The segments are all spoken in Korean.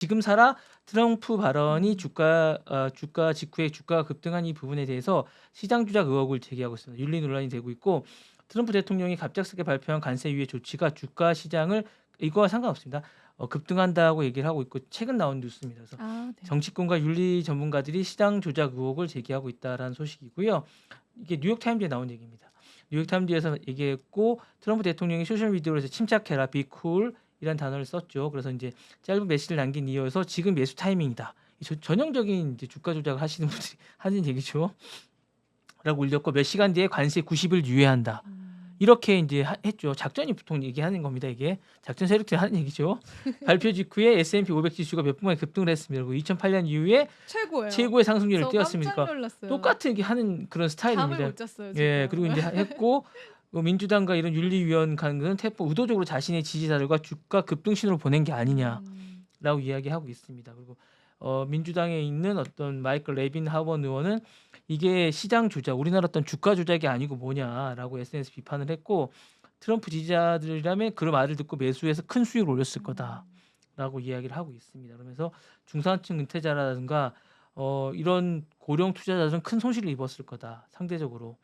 지금 사라 트럼프 발언이 주가 직후에 주가가 급등한 이 부분에 대해서 시장 조작 의혹을 제기하고 있습니다. 윤리 논란이 되고 있고 트럼프 대통령이 갑작스럽게 발표한 관세 유예 조치가 주가 시장을 이거와 상관없습니다. 급등한다고 얘기를 하고 있고 최근 나온 뉴스입니다. 그래서 아 네. 정치권과 윤리 전문가들이 시장 조작 의혹을 제기하고 있다라는 소식이고요. 이게 뉴욕타임즈에 나온 얘기입니다. 뉴욕타임즈에서 얘기했고 트럼프 대통령이 소셜 미디어에서 침착해라, 비쿨 이란 단어를 썼죠. 그래서 이제 짧은 메시지를 남긴 이어서 지금 매수 타이밍이다. 전형적인 이제 주가 조작을 하시는 분들이 하는 얘기죠. 라고 올렸고 몇 시간 뒤에 관세 90일 유예한다. 이렇게 이제 했죠. 작전이 보통 얘기하는 겁니다. 이게 작전 세력들이 하는 얘기죠. 발표 직후에 S&P 500 지수가 몇 분 만에 급등을 했습니다. 그리고 2008년 이후에 최고예요. 최고의 상승률을 저 띄웠습니다. 깜짝 그러니까 놀랐어요. 똑같은 하는 그런 잠을 스타일입니다. 못 잤어요 예, 지금. 그리고 이제 했고 민주당과 이런 윤리위원 간은 태포 의도적으로 자신의 지지자들과 주가 급등 신호를 보낸 게 아니냐라고 이야기하고 있습니다. 그리고 민주당에 있는 어떤 마이클 레빈 하원 의원은 이게 시장 조작, 우리나라 어떤 주가 조작이 아니고 뭐냐라고 SNS 비판을 했고 트럼프 지지자들이라면 그 말을 듣고 매수해서 큰 수익을 올렸을 거다라고 이야기를 하고 있습니다. 그러면서 중산층 은퇴자라든가 이런 고령 투자자들은 큰 손실을 입었을 거다. 상대적으로.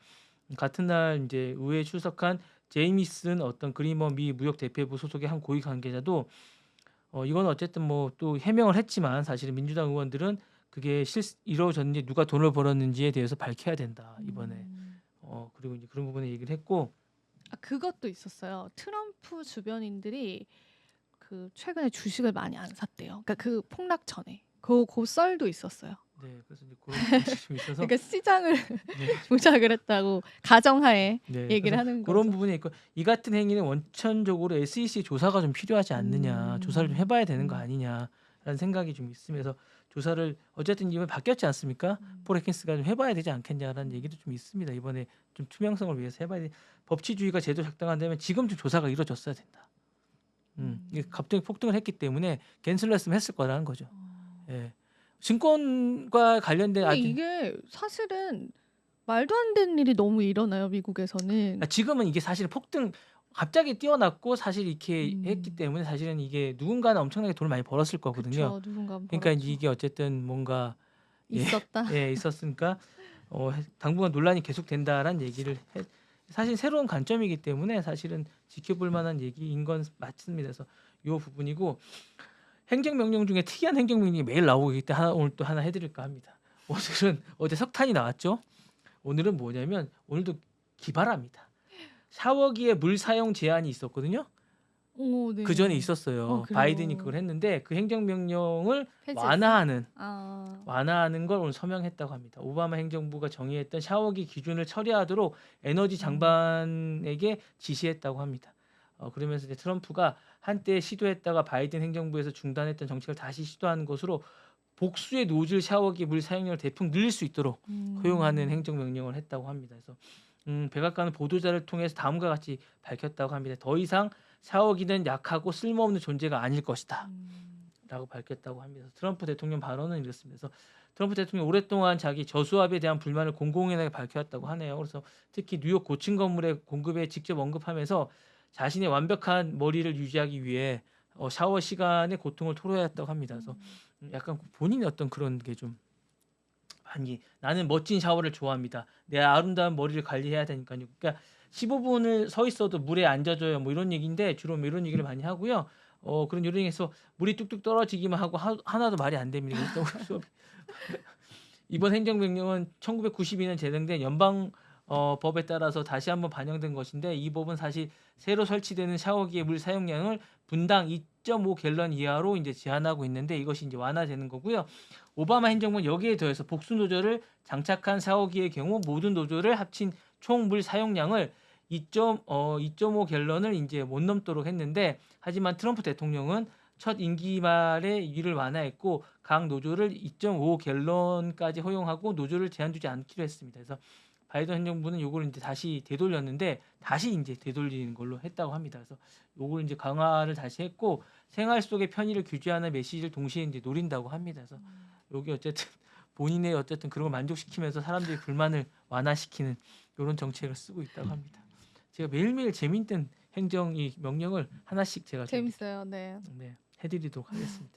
같은 날 이제 의회에 출석한 제이미슨 어떤 그리머 미 무역 대표부 소속의 한 고위 관계자도 이건 어쨌든 뭐 또 해명을 했지만 사실은 민주당 의원들은 그게 이루어졌는지 누가 돈을 벌었는지에 대해서 밝혀야 된다 이번에. 그리고 이제 그런 부분에 얘기를 했고 아 그것도 있었어요. 트럼프 주변인들이 그 최근에 주식을 많이 안 샀대요. 그러니까 그 폭락 전에. 그 썰도 있었어요. 네, 그래서 이제 그런 부분이 좀 있어서 그러니까 시장을 네, 조작을 했다고 가정하에 네, 얘기를 그래서 하는 그런 거죠. 부분이 있고 이 같은 행위는 원천적으로 SEC 조사가 좀 필요하지 않느냐, 조사를 좀 해봐야 되는 거 아니냐라는 생각이 좀 있으면서 조사를 어쨌든 이번에 바뀌었지 않습니까? 폴 해킨스가 좀 해봐야 되지 않겠냐라는 얘기도 좀 있습니다. 이번에 좀 투명성을 위해서 해봐야 돼. 법치주의가 제도 작동한다면 지금 좀 조사가 이루어졌어야 된다. 이게 갑자기 폭등을 했기 때문에 캔슬했으면 했을 거라는 거죠. 예. 증권과 관련된 근데 아주 이게 사실은 말도 안 되는 일이 너무 일어나요 미국에서는. 지금은 이게 사실 폭등 갑자기 뛰어났고 사실 이렇게 했기 때문에 사실은 이게 누군가는 엄청나게 돈을 많이 벌었을 거거든요. 그쵸. 누군가 그러니까 벌었죠. 이게 어쨌든 뭔가 있었다. 예, 있었으니까 당분간 논란이 계속된다라는 얘기를 사실 새로운 관점이기 때문에 사실은 지켜볼 만한 얘기인 건 맞습니다. 그래서 이 부분이고 행정명령 중에 특이한 행정명령이 매일 나오기 때문에 오늘 또 하나 해드릴까 합니다. 오늘은 어제 석탄이 나왔죠. 오늘은 뭐냐면 오늘도 기발합니다. 샤워기에 물 사용 제한이 있었거든요. 오 네. 그 전에 있었어요. 그래요? 바이든이 그걸 했는데 그 행정명령을 폐지했어? 완화하는 걸 오늘 서명했다고 합니다. 오바마 행정부가 정의했던 샤워기 기준을 처리하도록 에너지 장관에게 지시했다고 합니다. 그러면서 이제 트럼프가 한때 시도했다가 바이든 행정부에서 중단했던 정책을 다시 시도하는 것으로 복수의 노즐 샤워기 물 사용량을 대폭 늘릴 수 있도록 허용하는 행정명령을 했다고 합니다. 그래서 백악관은 보도자를 통해서 다음과 같이 밝혔다고 합니다. 더 이상 샤워기는 약하고 쓸모없는 존재가 아닐 것이다. 라고 밝혔다고 합니다. 트럼프 대통령 발언은 이렇습니다. 그래서 트럼프 대통령 오랫동안 자기 저수압에 대한 불만을 공공연하게 밝혀왔다고 하네요. 그래서 특히 뉴욕 고층 건물의 공급에 직접 언급하면서 자신의 완벽한 머리를 유지하기 위해 샤워 시간의 고통을 토로했다고 합니다. 그래서 약간 본인의 어떤 그런 게 좀 아니 나는 멋진 샤워를 좋아합니다. 내 아름다운 머리를 관리해야 되니까요. 그러니까 15분을 서 있어도 물에 앉아줘요. 뭐 이런 얘기인데 주로 뭐 이런 얘기를 많이 하고요. 그런 요령에서 물이 뚝뚝 떨어지기만 하고 하나도 말이 안 됩니다. 그래서 이번 행정명령은 1992년 제정된 연방 법에 따라서 다시 한번 반영된 것인데 이 법은 사실 새로 설치되는 샤워기의 물 사용량을 분당 2.5 갤런 이하로 이제 제한하고 있는데 이것이 이제 완화되는 거고요. 오바마 행정부는 여기에 더해서 복수 노즐을 장착한 샤워기의 경우 모든 노즐을 합친 총 물 사용량을 2.5 갤런을 이제 못 넘도록 했는데 하지만 트럼프 대통령은 첫 임기 말에 이를 완화했고 각 노즐을 2.5 갤런까지 허용하고 노즐을 제한 두지 않기로 했습니다. 그래서 바이든 행정부는 요걸 이제 다시 되돌렸는데 다시 이제 되돌리는 걸로 했다고 합니다. 그래서 요걸 이제 강화를 다시 했고 생활 속의 편의를 규제하는 메시지를 동시에 이제 노린다고 합니다. 그래서 여기 어쨌든 본인의 어쨌든 그런 걸 만족시키면서 사람들의 불만을 완화시키는 이런 정책을 쓰고 있다고 합니다. 제가 매일매일 재미있는 행정 이 명령을 하나씩 제가 좀 재밌어요. 네. 해드리도록 하겠습니다.